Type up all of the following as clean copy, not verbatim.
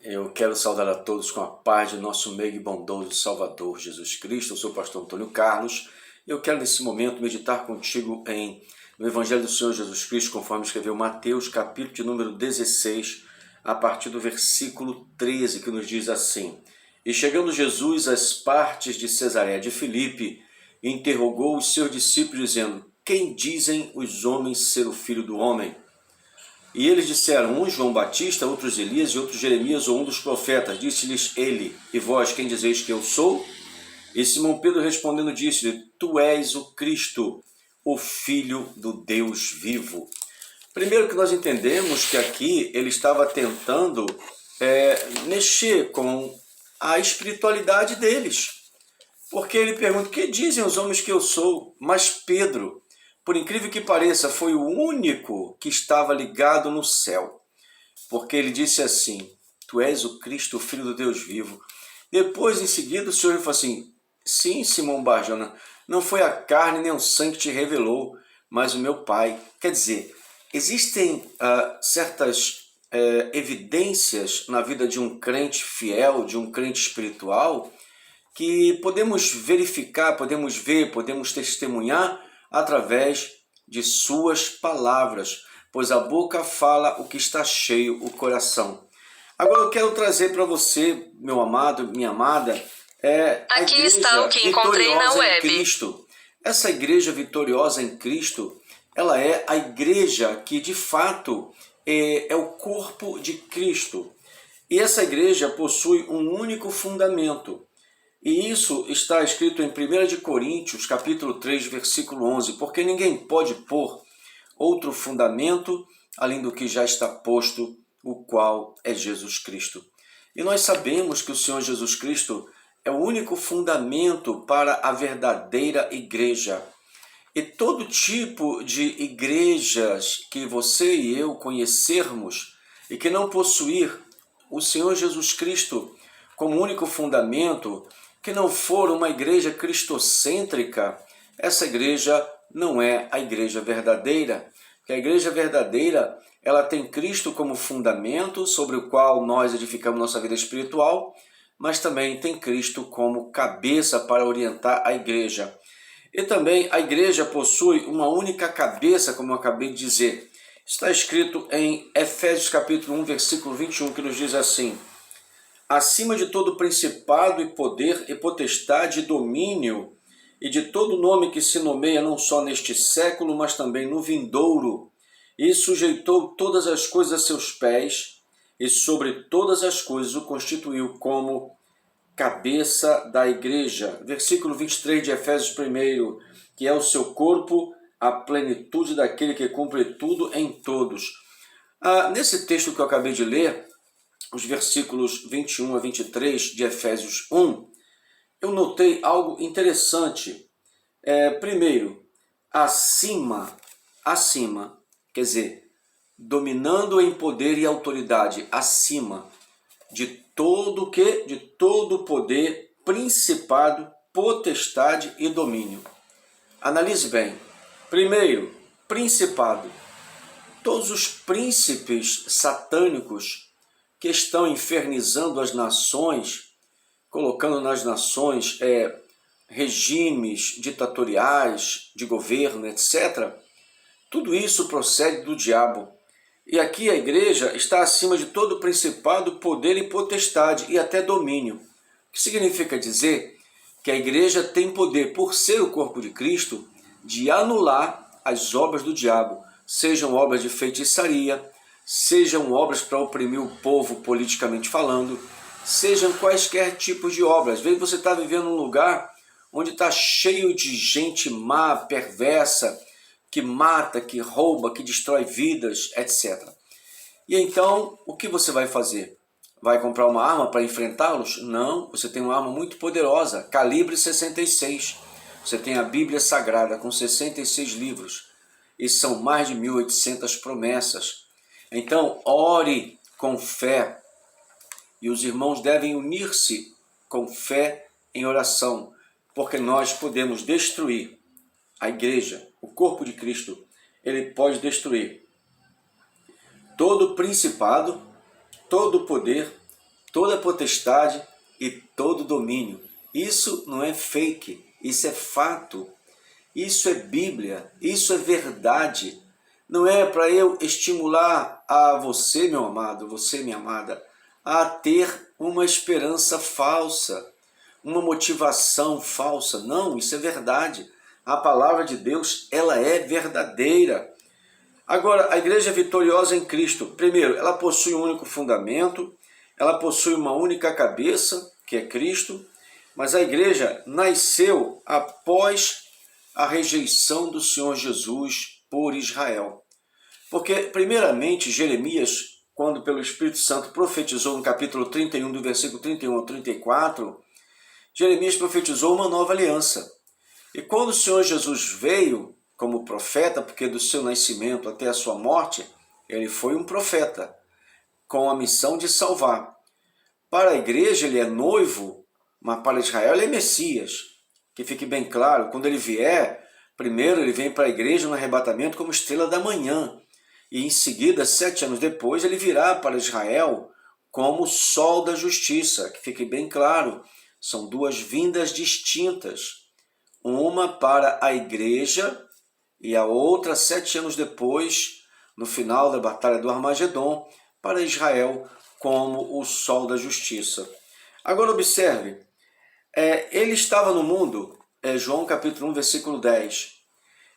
Eu quero saudar a todos com a paz de nosso meio e bondoso Salvador Jesus Cristo. Eu sou o pastor Antônio Carlos e eu quero nesse momento meditar contigo no Evangelho do Senhor Jesus Cristo, conforme escreveu Mateus, capítulo de número 16, a partir do versículo 13, que nos diz assim: E chegando Jesus às partes de Cesareia de Filipe, interrogou os seus discípulos, dizendo: Quem dizem os homens ser o Filho do Homem? E eles disseram, uns João Batista, outros Elias e outros Jeremias ou um dos profetas. Disse-lhes ele: E vós, quem dizeis que eu sou? E Simão Pedro respondendo disse-lhe: Tu és o Cristo, o Filho do Deus vivo. Primeiro que nós entendemos que aqui ele estava tentando mexer com a espiritualidade deles. Porque ele pergunta: que dizem os homens que eu sou? Mas Pedro, por incrível que pareça, foi o único que estava ligado no céu. Porque ele disse assim: Tu és o Cristo, o Filho do Deus vivo. Depois, em seguida, o Senhor falou assim: Sim, Simão Barjona, não foi a carne nem o sangue que te revelou, mas o meu Pai. Quer dizer, existem certas evidências na vida de um crente fiel, de um crente espiritual, que podemos verificar, podemos ver, podemos testemunhar através de suas palavras, pois a boca fala o que está cheio o coração. Agora eu quero trazer para você, meu amado, minha amada, a Aqui igreja está o que encontrei na vitoriosa web. em Cristo. Essa igreja vitoriosa em Cristo, ela é a igreja que de fato é o corpo de Cristo. E essa igreja possui um único fundamento. E isso está escrito em 1 Coríntios, capítulo 3, versículo 11, porque ninguém pode pôr outro fundamento além do que já está posto, o qual é Jesus Cristo. E nós sabemos que o Senhor Jesus Cristo é o único fundamento para a verdadeira igreja. E todo tipo de igrejas que você e eu conhecermos e que não possuir o Senhor Jesus Cristo como único fundamento, que não for uma igreja cristocêntrica, essa igreja não é a igreja verdadeira. Porque a igreja verdadeira, ela tem Cristo como fundamento sobre o qual nós edificamos nossa vida espiritual, mas também tem Cristo como cabeça para orientar a igreja. E também a igreja possui uma única cabeça, como eu acabei de dizer. Está escrito em Efésios capítulo 1, versículo 21, que nos diz assim: Acima de todo principado e poder e potestade e domínio, e de todo nome que se nomeia não só neste século, mas também no vindouro, e sujeitou todas as coisas a seus pés, e sobre todas as coisas o constituiu como cabeça da igreja. Versículo 23 de Efésios 1, que é o seu corpo, a plenitude daquele que cumpre tudo em todos. Nesse texto que eu acabei de ler, os versículos 21 a 23 de Efésios 1, eu notei algo interessante. Primeiro, acima, quer dizer, dominando em poder e autoridade, acima de todo o quê? De todo poder, principado, potestade e domínio. Analise bem. Primeiro, principado. Todos os príncipes satânicos que estão infernizando as nações, colocando nas nações regimes ditatoriais, de governo, etc., tudo isso procede do diabo. E aqui a igreja está acima de todo principado, poder e potestade, e até domínio. O que significa dizer que a igreja tem poder, por ser o corpo de Cristo, de anular as obras do diabo, sejam obras de feitiçaria, sejam obras para oprimir o povo politicamente falando, sejam quaisquer tipos de obras. Às vezes você está vivendo num lugar onde está cheio de gente má, perversa, que mata, que rouba, que destrói vidas, etc. E então, o que você vai fazer? Vai comprar uma arma para enfrentá-los? Não, você tem uma arma muito poderosa, calibre 66. Você tem a Bíblia Sagrada com 66 livros. E são mais de 1800 promessas. Então, ore com fé. E os irmãos devem unir-se com fé em oração, porque nós podemos destruir a igreja, o corpo de Cristo. Ele pode destruir todo principado, todo poder, toda potestade e todo domínio. Isso não é fake, isso é fato, isso é Bíblia, isso é verdade. Não é para eu estimular a você, meu amado, você, minha amada, a ter uma esperança falsa, uma motivação falsa. Não, isso é verdade. A palavra de Deus, ela é verdadeira. Agora, a igreja vitoriosa em Cristo, primeiro, ela possui um único fundamento, ela possui uma única cabeça, que é Cristo, mas a igreja nasceu após a rejeição do Senhor Jesus por Israel. Porque, primeiramente, Jeremias, quando pelo Espírito Santo profetizou no capítulo 31, do versículo 31 ao 34, Jeremias profetizou uma nova aliança. E quando o Senhor Jesus veio como profeta, porque do seu nascimento até a sua morte, ele foi um profeta, com a missão de salvar. Para a igreja ele é noivo, mas para Israel ele é Messias. Que fique bem claro, quando ele vier, primeiro ele vem para a igreja no arrebatamento como estrela da manhã. E em seguida, 7 anos depois, ele virá para Israel como sol da justiça. Que fique bem claro, são duas vindas distintas. Uma para a igreja e a outra 7 anos depois, no final da Batalha do Armagedon, para Israel como o sol da justiça. Agora observe, ele estava no mundo, João capítulo 1, versículo 10,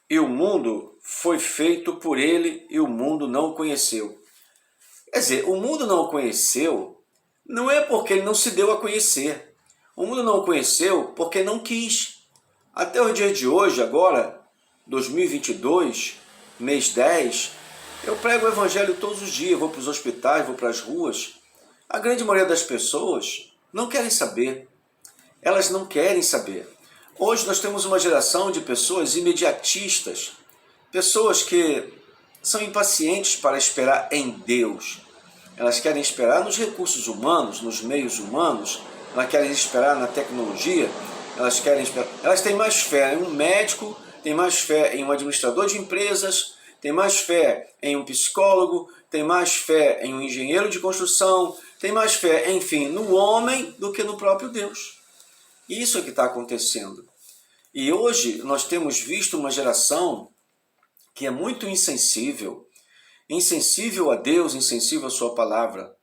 e o mundo foi feito por ele e o mundo não o conheceu. Quer dizer, o mundo não o conheceu não é porque ele não se deu a conhecer. O mundo não o conheceu porque não quis. Até o dia de hoje, agora, 2022, mês 10, eu prego o evangelho todos os dias, vou para os hospitais, vou para as ruas. A grande maioria das pessoas não querem saber. Elas não querem saber. Hoje nós temos uma geração de pessoas imediatistas, pessoas que são impacientes para esperar em Deus. Elas querem esperar nos recursos humanos, nos meios humanos, elas querem esperar na tecnologia, elas têm mais fé em um médico, têm mais fé em um administrador de empresas, têm mais fé em um psicólogo, têm mais fé em um engenheiro de construção, têm mais fé, enfim, no homem do que no próprio Deus. Isso é que está acontecendo. E hoje nós temos visto uma geração que é muito insensível a Deus, insensível à sua palavra.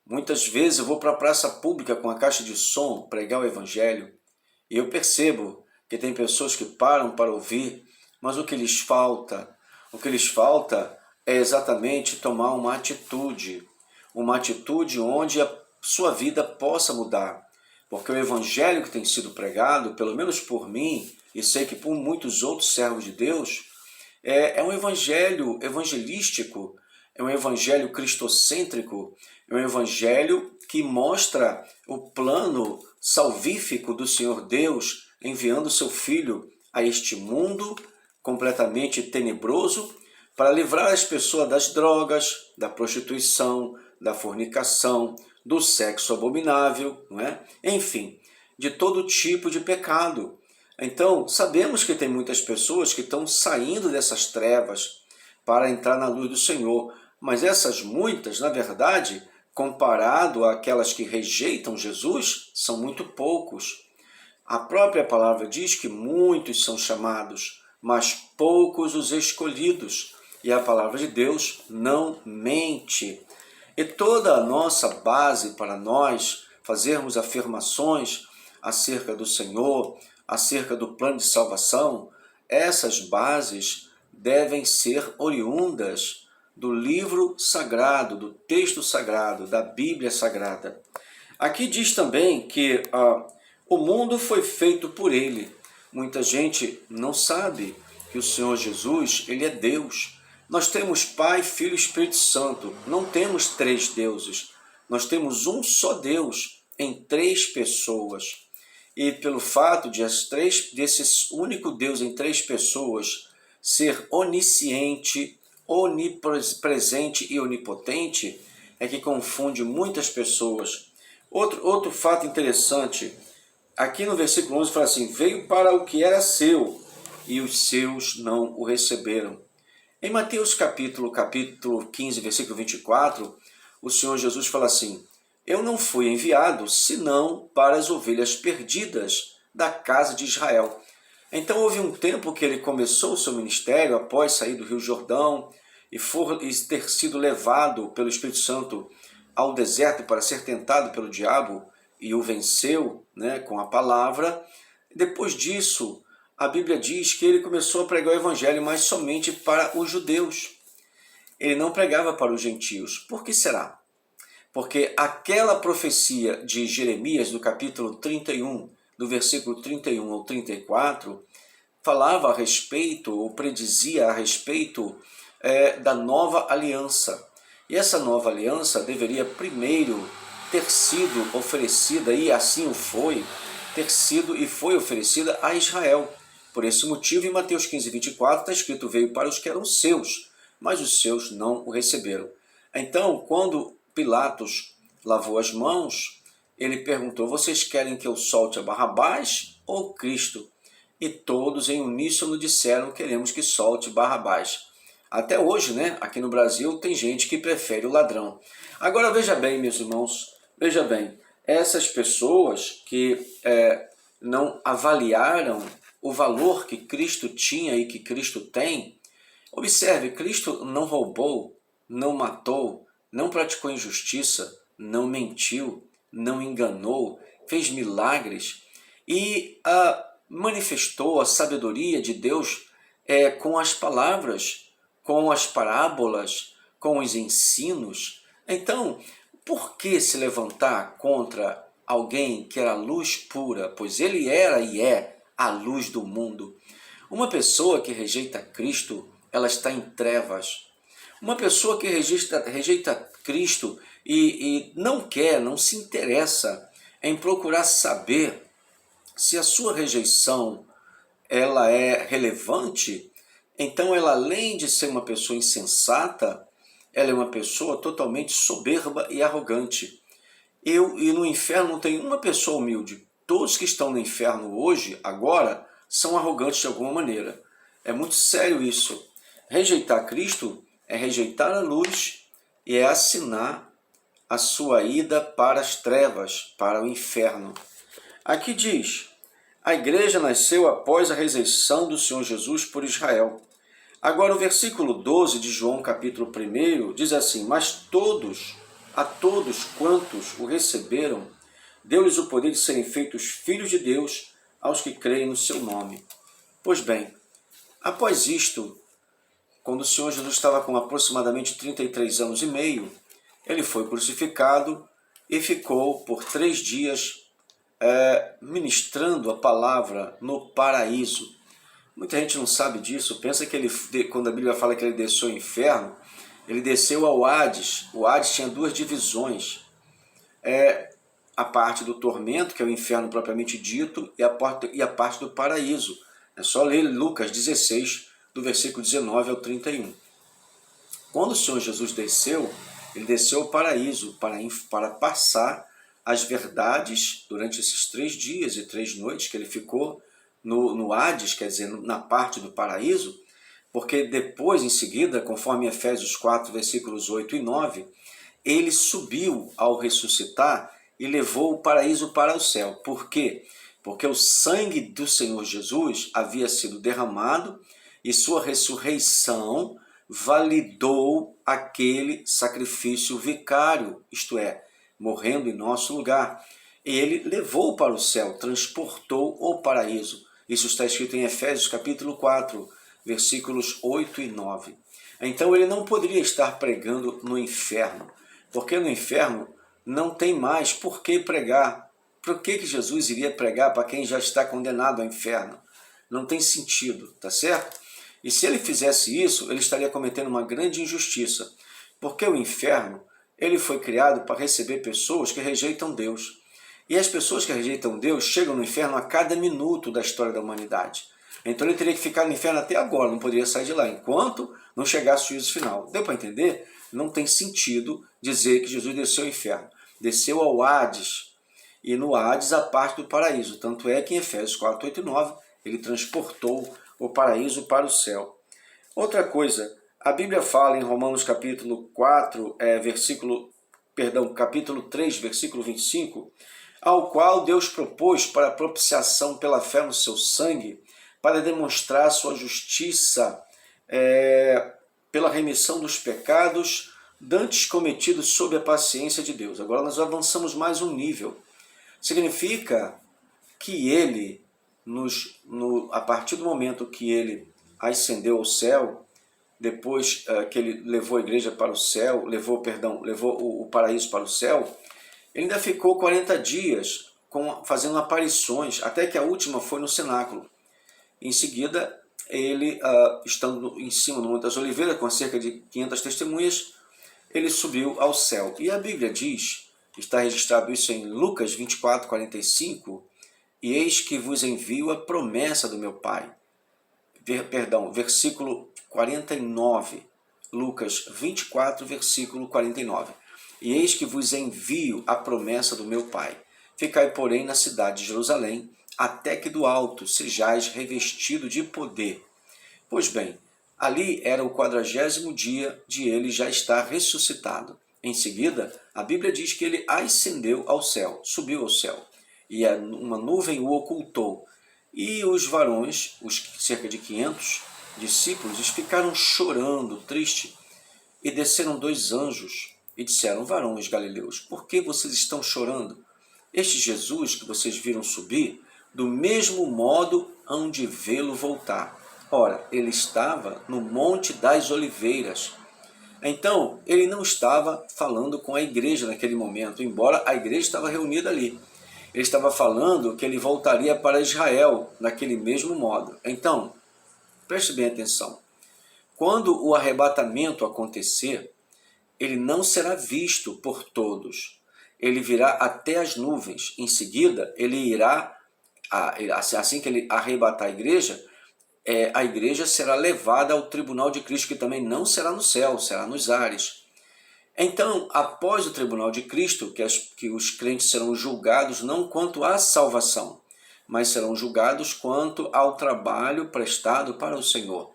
Muitas vezes eu vou para a praça pública com a caixa de som pregar o evangelho e eu percebo que tem pessoas que param para ouvir, mas o que lhes falta é exatamente tomar uma atitude onde a sua vida possa mudar. Porque o evangelho que tem sido pregado, pelo menos por mim, e sei que por muitos outros servos de Deus, é um evangelho evangelístico, é um evangelho cristocêntrico, é um evangelho que mostra o plano salvífico do Senhor Deus, enviando seu Filho a este mundo completamente tenebroso, para livrar as pessoas das drogas, da prostituição, da fornicação, do sexo abominável, não é? Enfim, de todo tipo de pecado. Então, sabemos que tem muitas pessoas que estão saindo dessas trevas para entrar na luz do Senhor, mas essas muitas, na verdade, comparado àquelas que rejeitam Jesus, são muito poucos. A própria palavra diz que muitos são chamados, mas poucos os escolhidos. E a palavra de Deus não mente. E toda a nossa base para nós fazermos afirmações acerca do Senhor, acerca do plano de salvação, essas bases devem ser oriundas do livro sagrado, do texto sagrado, da Bíblia Sagrada. Aqui diz também que o mundo foi feito por ele. Muita gente não sabe que o Senhor Jesus, ele é Deus. Nós temos Pai, Filho e Espírito Santo. Não temos 3 deuses. Nós temos um só Deus em 3 pessoas. E pelo fato de desse único Deus em 3 pessoas ser onisciente, onipresente e onipotente, é que confunde muitas pessoas. Outro fato interessante, aqui no versículo 11 fala assim, veio para o que era seu, e os seus não o receberam. Em Mateus capítulo 15, versículo 24, o Senhor Jesus fala assim, eu não fui enviado senão para as ovelhas perdidas da casa de Israel. Então houve um tempo que ele começou o seu ministério após sair do Rio Jordão e ter sido levado pelo Espírito Santo ao deserto para ser tentado pelo diabo e o venceu, né, com a palavra. Depois disso, a Bíblia diz que ele começou a pregar o evangelho, mas somente para os judeus. Ele não pregava para os gentios. Por que será? Porque aquela profecia de Jeremias, do capítulo 31, do versículo 31 ao 34, falava a respeito, ou predizia a respeito da nova aliança. E essa nova aliança deveria primeiro ter sido oferecida, e assim o foi, ter sido e foi oferecida a Israel. Por esse motivo, em Mateus 15, 24, está escrito: veio para os que eram seus, mas os seus não o receberam. Então, quando Pilatos lavou as mãos, ele perguntou: vocês querem que eu solte a Barrabás ou Cristo? E todos em uníssono disseram: queremos que solte Barrabás. Até hoje, né, aqui no Brasil, tem gente que prefere o ladrão. Agora veja bem, meus irmãos, veja bem, essas pessoas que não avaliaram o valor que Cristo tinha e que Cristo tem, observe, Cristo não roubou, não matou, não praticou injustiça, não mentiu, não enganou, fez milagres e manifestou a sabedoria de Deus com as palavras, com as parábolas, com os ensinos. Então, por que se levantar contra alguém que era luz pura? Pois ele era e é a luz do mundo. Uma pessoa que rejeita Cristo, ela está em trevas. Uma pessoa que rejeita Cristo e não quer, não se interessa em procurar saber se a sua rejeição ela é relevante, então ela, além de ser uma pessoa insensata, ela é uma pessoa totalmente soberba e arrogante. E no inferno não tem uma pessoa humilde. Todos que estão no inferno hoje, agora, são arrogantes de alguma maneira. É muito sério isso. Rejeitar Cristo é rejeitar a luz e é assinar a sua ida para as trevas, para o inferno. Aqui diz: a igreja nasceu após a rejeição do Senhor Jesus por Israel. Agora o versículo 12 de João capítulo 1 diz assim: mas a todos quantos o receberam, deu-lhes o poder de serem feitos filhos de Deus, aos que creem no seu nome. Pois bem, após isto, quando o Senhor Jesus estava com aproximadamente 33 anos e meio, ele foi crucificado e ficou por 3 dias ministrando a palavra no paraíso. Muita gente não sabe disso, pensa que ele, quando a Bíblia fala que ele desceu ao inferno, ele desceu ao Hades. O Hades tinha 2 divisões. A parte do tormento, que é o inferno propriamente dito, e a parte do paraíso. É só ler Lucas 16, do versículo 19 ao 31. Quando o Senhor Jesus desceu, ele desceu ao paraíso para passar as verdades durante esses 3 dias e 3 noites que ele ficou no Hades, quer dizer, na parte do paraíso, porque depois, em seguida, conforme Efésios 4, versículos 8 e 9, ele subiu ao ressuscitar e levou o paraíso para o céu. Por quê? Porque o sangue do Senhor Jesus havia sido derramado e sua ressurreição validou aquele sacrifício vicário, isto é, morrendo em nosso lugar. E ele levou para o céu, transportou o paraíso. Isso está escrito em Efésios capítulo 4, versículos 8 e 9. Então ele não poderia estar pregando no inferno, porque no inferno não tem mais por que pregar. Por que Jesus iria pregar para quem já está condenado ao inferno? Não tem sentido, tá certo? E se ele fizesse isso, ele estaria cometendo uma grande injustiça, porque o inferno ele foi criado para receber pessoas que rejeitam Deus. E as pessoas que rejeitam Deus chegam no inferno a cada minuto da história da humanidade. Então ele teria que ficar no inferno até agora, não poderia sair de lá, enquanto não chegasse o juízo final. Deu para entender? Não tem sentido dizer que Jesus desceu ao inferno. Desceu ao Hades, e no Hades a parte do paraíso. Tanto é que em Efésios 4, 8 e 9, ele transportou o paraíso para o céu. Outra coisa, a Bíblia fala em Romanos capítulo 4, versículo capítulo 3, versículo 25, ao qual Deus propôs para a propiciação pela fé no seu sangue, para demonstrar sua justiça pela remissão dos pecados dantes cometidos sob a paciência de Deus. Agora nós avançamos mais um nível. Significa que ele, a partir do momento que ele ascendeu ao céu, depois que ele levou a igreja para o céu, levou o paraíso para o céu, ele ainda ficou 40 dias fazendo aparições, até que a última foi no cenáculo. Em seguida, ele, estando em cima do Monte das Oliveiras, com cerca de 500 testemunhas, ele subiu ao céu. E a Bíblia diz, está registrado isso em Lucas 24, 45, e eis que vos envio a promessa do meu Pai. Versículo 49, Lucas 24, versículo 49. E eis que vos envio a promessa do meu Pai. Ficai, porém, na cidade de Jerusalém, até que do alto sejais revestido de poder. Pois bem, ali era o 40º dia de ele já estar ressuscitado. Em seguida, a Bíblia diz que ele ascendeu ao céu, subiu ao céu, e uma nuvem o ocultou. E os varões, os cerca de 500 discípulos, eles ficaram chorando, triste, e desceram 2 anjos e disseram: varões galileus, por que vocês estão chorando? Este Jesus que vocês viram subir, do mesmo modo hão de vê-lo voltar. Ora, ele estava no Monte das Oliveiras. Então, ele não estava falando com a igreja naquele momento, embora a igreja estava reunida ali. Ele estava falando que ele voltaria para Israel naquele mesmo modo. Então, preste bem atenção. Quando o arrebatamento acontecer, ele não será visto por todos. Ele virá até as nuvens. Em seguida, ele irá, assim que ele arrebatar a igreja será levada ao tribunal de Cristo, que também não será no céu, será nos ares. Então, após o tribunal de Cristo, que os crentes serão julgados não quanto à salvação, mas serão julgados quanto ao trabalho prestado para o Senhor.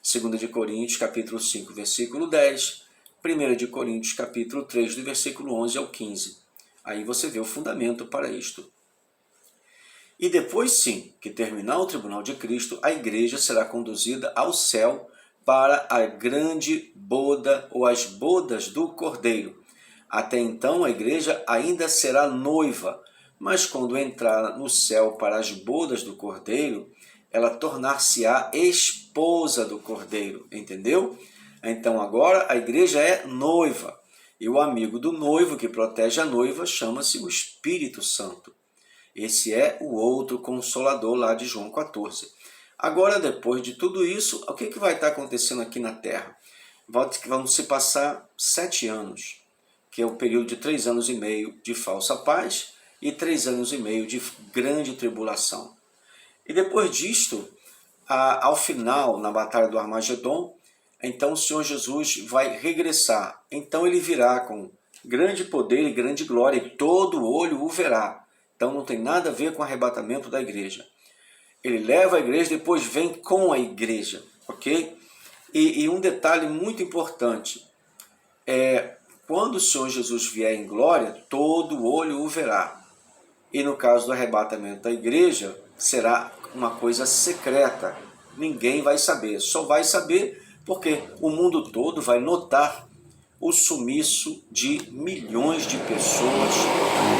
2 de Coríntios, capítulo 5, versículo 10, 1 de Coríntios, capítulo 3, do versículo 11 ao 15. Aí você vê o fundamento para isto. E depois sim, que terminar o tribunal de Cristo, a igreja será conduzida ao céu para a grande boda ou as bodas do Cordeiro. Até então a igreja ainda será noiva, mas quando entrar no céu para as bodas do Cordeiro, ela tornar-se-á esposa do Cordeiro, entendeu? Então agora a igreja é noiva, e o amigo do noivo que protege a noiva chama-se o Espírito Santo. Esse é o outro Consolador lá de João 14. Agora, depois de tudo isso, o que vai estar acontecendo aqui na Terra? Vão se passar 7 anos, que é o período de 3 anos e meio de falsa paz e 3 anos e meio de grande tribulação. E depois disto, ao final, na Batalha do Armagedon, então o Senhor Jesus vai regressar. Então ele virá com grande poder e grande glória, e todo olho o verá. Então não tem nada a ver com o arrebatamento da igreja. Ele leva a igreja, depois vem com a igreja, ok? E um detalhe muito importante, quando o Senhor Jesus vier em glória, todo olho o verá. E no caso do arrebatamento da igreja, será uma coisa secreta. Ninguém vai saber, só vai saber porque o mundo todo vai notar o sumiço de milhões de pessoas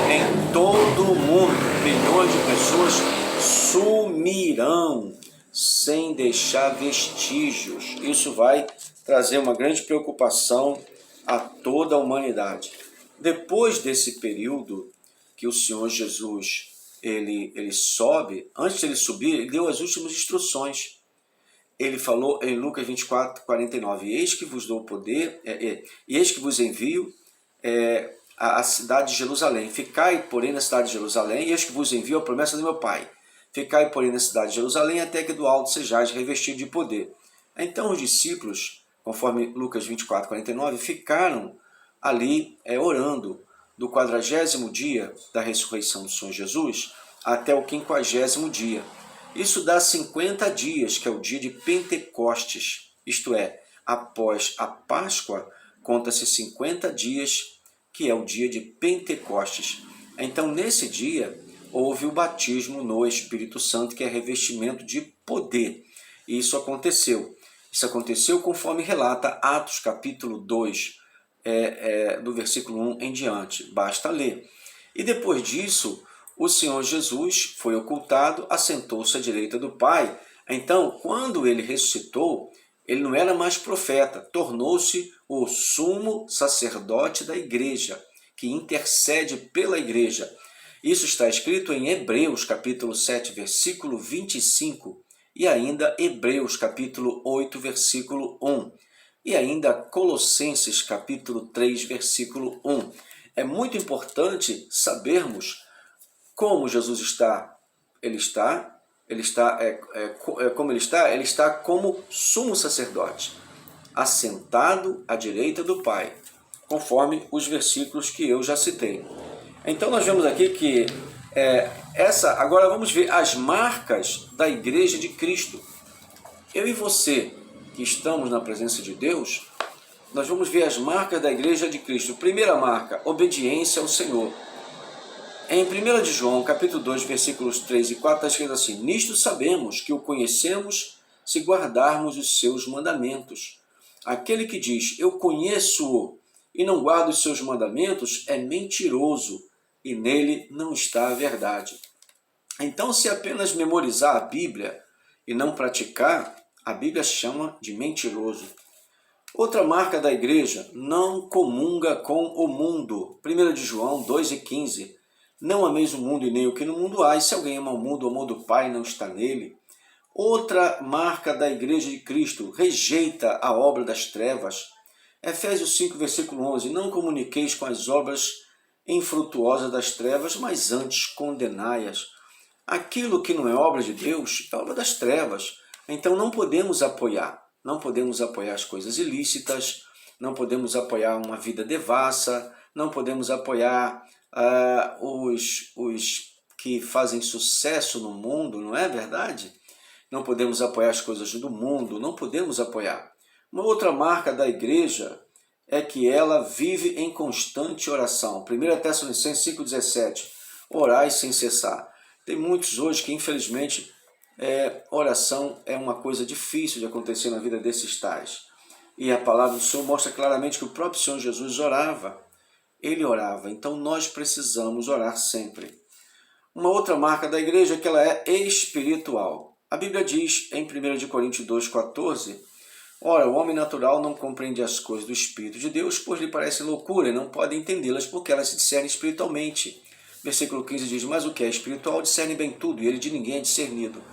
em todo o mundo. Milhões de pessoas sumirão sem deixar vestígios. Isso vai trazer uma grande preocupação a toda a humanidade. Depois desse período que o Senhor Jesus ele sobe, antes de ele subir, ele deu as últimas instruções. Ele falou em Lucas 24, 49, eis que vos dou poder, eis que vos envio a cidade de Jerusalém. Ficai, porém, na cidade de Jerusalém, eis que vos envio a promessa do meu Pai. Ficai, porém, na cidade de Jerusalém, até que do alto sejais revestido de poder. Então os discípulos, conforme Lucas 24, 49, ficaram ali orando do 40º dia da ressurreição do Senhor Jesus até o 50º dia. Isso dá 50 dias, que é o dia de Pentecostes, isto é, após a Páscoa, conta-se 50 dias que é o dia de Pentecostes. Então, nesse dia, houve o batismo no Espírito Santo, que é revestimento de poder. E isso aconteceu. Isso aconteceu conforme relata Atos capítulo 2, do versículo 1 em diante. Basta ler. E depois disso, o Senhor Jesus foi ocultado, assentou-se à direita do Pai. Então, quando ele ressuscitou, ele não era mais profeta, tornou-se o sumo sacerdote da igreja, que intercede pela igreja. Isso está escrito em Hebreus capítulo 7, versículo 25, e ainda Hebreus capítulo 8, versículo 1, e ainda Colossenses capítulo 3, versículo 1. É muito importante sabermos como Jesus está. Ele está como sumo sacerdote, assentado à direita do Pai, conforme os versículos que eu já citei. Então nós vemos aqui que agora vamos ver as marcas da Igreja de Cristo. Eu e você, que estamos na presença de Deus, nós vamos ver as marcas da Igreja de Cristo. Primeira marca, obediência ao Senhor. Em 1 de João, capítulo 2, versículos 3 e 4, está escrito assim: nisto sabemos que o conhecemos se guardarmos os seus mandamentos. Aquele que diz, eu conheço-o, e não guarda os seus mandamentos, é mentiroso, e nele não está a verdade. Então, se apenas memorizar a Bíblia e não praticar, a Bíblia chama de mentiroso. Outra marca da igreja, não comunga com o mundo. 1 de João 2 e 15. Não ameis o mundo e nem o que no mundo há, e se alguém ama o mundo, o amor do Pai não está nele. Outra marca da Igreja de Cristo, rejeita a obra das trevas. Efésios 5, versículo 11, não comuniqueis com as obras infrutuosas das trevas, mas antes condenai-as. Aquilo que não é obra de Deus é obra das trevas. Então não podemos apoiar as coisas ilícitas, não podemos apoiar uma vida devassa, não podemos apoiar os que fazem sucesso no mundo, não é verdade? Não podemos apoiar as coisas do mundo, não podemos apoiar. Uma outra marca da igreja é que ela vive em constante oração. 1 Tessalonicenses 5,17, orai sem cessar. Tem muitos hoje que, infelizmente, oração é uma coisa difícil de acontecer na vida desses tais. E a palavra do Senhor mostra claramente que o próprio Senhor Jesus orava. Ele orava, então nós precisamos orar sempre. Uma outra marca da igreja é que ela é espiritual. A Bíblia diz em 1 Coríntios 2,14, ora, o homem natural não compreende as coisas do Espírito de Deus, pois lhe parecem loucura e não pode entendê-las porque elas se discernem espiritualmente. Versículo 15 diz, mas o que é espiritual discerne bem tudo e ele de ninguém é discernido.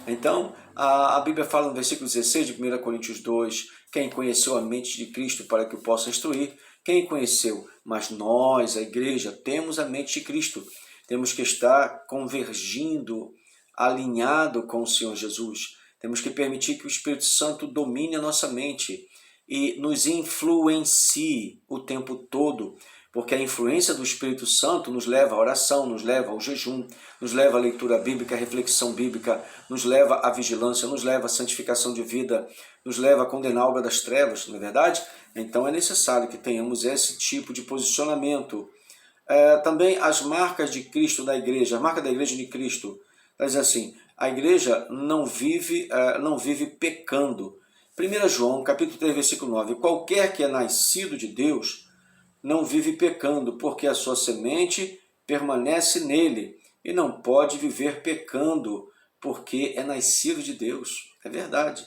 Então, a Bíblia fala no versículo 16 de 1 Coríntios 2, quem conheceu a mente de Cristo para que o possa instruir, quem conheceu? Mas nós, a igreja, temos a mente de Cristo. Temos que estar convergindo, alinhado com o Senhor Jesus. Temos que permitir que o Espírito Santo domine a nossa mente e nos influencie o tempo todo, porque a influência do Espírito Santo nos leva à oração, nos leva ao jejum, nos leva à leitura bíblica, à reflexão bíblica, nos leva à vigilância, nos leva à santificação de vida, nos leva a condenar a obra das trevas, não é verdade? Então é necessário que tenhamos esse tipo de posicionamento. Também as marcas de Cristo da igreja, a marca da igreja de Cristo, está dizendo assim, a igreja não vive pecando. 1 João, capítulo 3, versículo 9, qualquer que é nascido de Deus não vive pecando, porque a sua semente permanece nele e não pode viver pecando, porque é nascido de Deus. É verdade.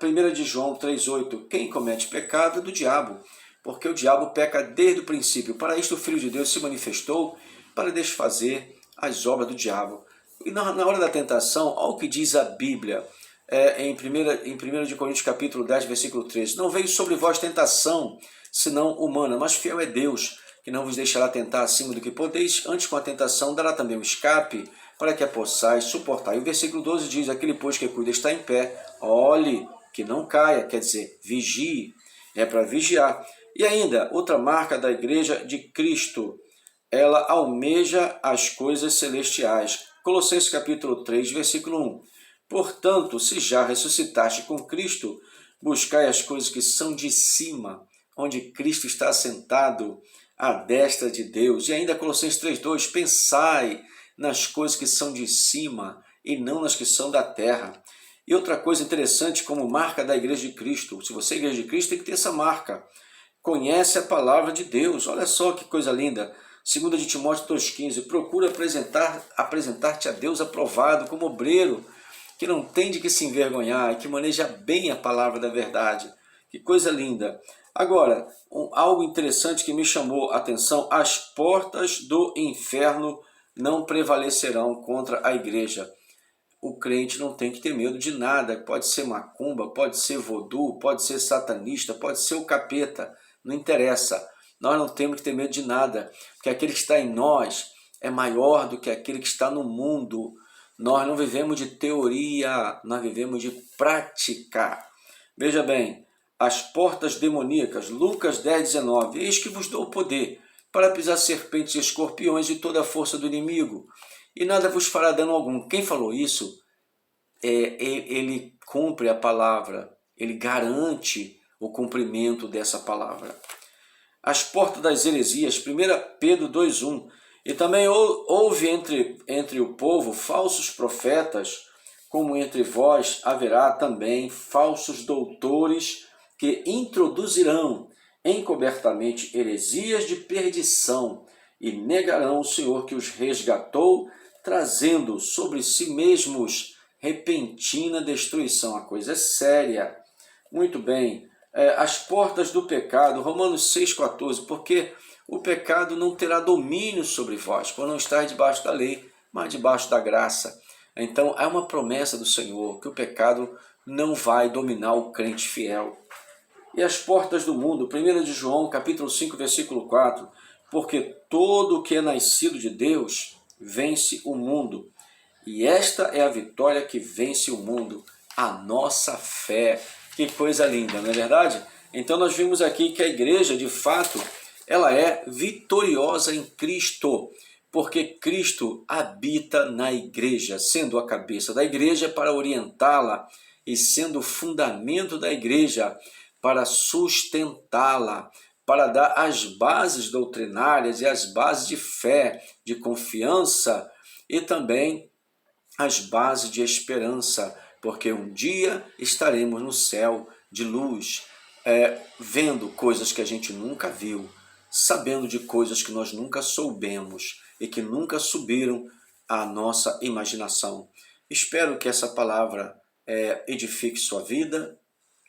1 de João 3,8, quem comete pecado é do diabo, porque o diabo peca desde o princípio. Para isto o Filho de Deus se manifestou para desfazer as obras do diabo. E na hora da tentação, olha o que diz a Bíblia, em 1 de Coríntios capítulo 10, versículo 13, não veio sobre vós tentação, senão humana, mas fiel é Deus, que não vos deixará tentar acima do que podeis, antes com a tentação dará também um escape, para que a possais suportar. E o versículo 12 diz, aquele pois que cuida está em pé, olhe que não caia, quer dizer, vigie, é para vigiar. E ainda, outra marca da igreja de Cristo, ela almeja as coisas celestiais. Colossenses capítulo 3, versículo 1. Portanto, se já ressuscitaste com Cristo, buscai as coisas que são de cima, onde Cristo está assentado à destra de Deus. E ainda Colossenses 3,2, pensai nas coisas que são de cima e não nas que são da terra. E outra coisa interessante, como marca da Igreja de Cristo, se você é Igreja de Cristo, tem que ter essa marca. Conhece a palavra de Deus, olha só que coisa linda. 2 de Timóteo 2,15, procura apresentar-te a Deus aprovado como obreiro, que não tem de que se envergonhar e que maneja bem a palavra da verdade. Que coisa linda. Agora, algo interessante que me chamou a atenção, as portas do inferno não prevalecerão contra a igreja. O crente não tem que ter medo de nada, pode ser macumba, pode ser vodu, pode ser satanista, pode ser o capeta, não interessa. Nós não temos que ter medo de nada, porque aquele que está em nós é maior do que aquele que está no mundo. Nós não vivemos de teoria, nós vivemos de prática. Veja bem, as portas demoníacas, Lucas 10,19, eis que vos dou poder para pisar serpentes e escorpiões e toda a força do inimigo, e nada vos fará dano algum. Quem falou isso, ele cumpre a palavra, ele garante o cumprimento dessa palavra. As portas das heresias, 1 Pedro 2,1, e também houve entre o povo falsos profetas, como entre vós haverá também falsos doutores que introduzirão encobertamente heresias de perdição e negarão o Senhor que os resgatou, trazendo sobre si mesmos repentina destruição. A coisa é séria. Muito bem. As portas do pecado, Romanos 6,14, porque o pecado não terá domínio sobre vós, por não estar debaixo da lei, mas debaixo da graça. Então, há uma promessa do Senhor, que o pecado não vai dominar o crente fiel. E as portas do mundo, 1 de João, capítulo 5, versículo 4, porque todo o que é nascido de Deus vence o mundo. E esta é a vitória que vence o mundo, a nossa fé. Que coisa linda, não é verdade? Então nós vimos aqui que a igreja, de fato, ela é vitoriosa em Cristo, porque Cristo habita na igreja, sendo a cabeça da igreja para orientá-la e sendo o fundamento da igreja para sustentá-la, para dar as bases doutrinárias e as bases de fé, de confiança e também as bases de esperança, porque um dia estaremos no céu de luz, vendo coisas que a gente nunca viu, sabendo de coisas que nós nunca soubemos e que nunca subiram à nossa imaginação. Espero que essa palavra edifique sua vida,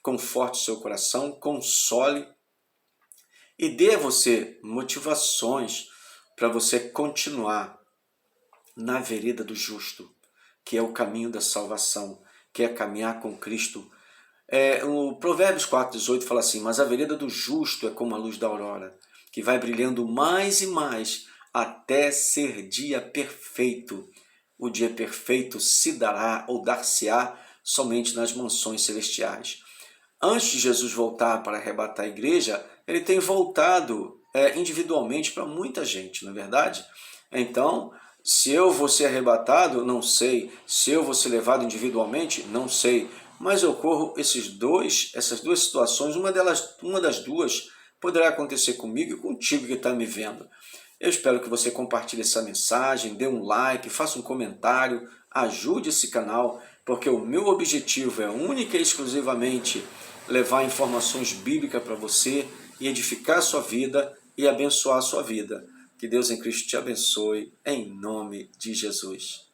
conforte seu coração, console e dê a você motivações para você continuar na vereda do justo, que é o caminho da salvação, que é caminhar com Cristo. O Provérbios 4,18 fala assim, mas a vereda do justo é como a luz da aurora, que vai brilhando mais e mais até ser dia perfeito. O dia perfeito se dará ou dar-se-á somente nas mansões celestiais. Antes de Jesus voltar para arrebatar a igreja, ele tem voltado individualmente para muita gente, não é verdade? Então, se eu vou ser arrebatado, não sei. Se eu vou ser levado individualmente, não sei. Mas ocorro essas duas situações, uma das duas poderá acontecer comigo e contigo que está me vendo. Eu espero que você compartilhe essa mensagem, dê um like, faça um comentário, ajude esse canal, porque o meu objetivo é única e exclusivamente levar informações bíblicas para você e edificar a sua vida e abençoar a sua vida. Que Deus em Cristo te abençoe, em nome de Jesus.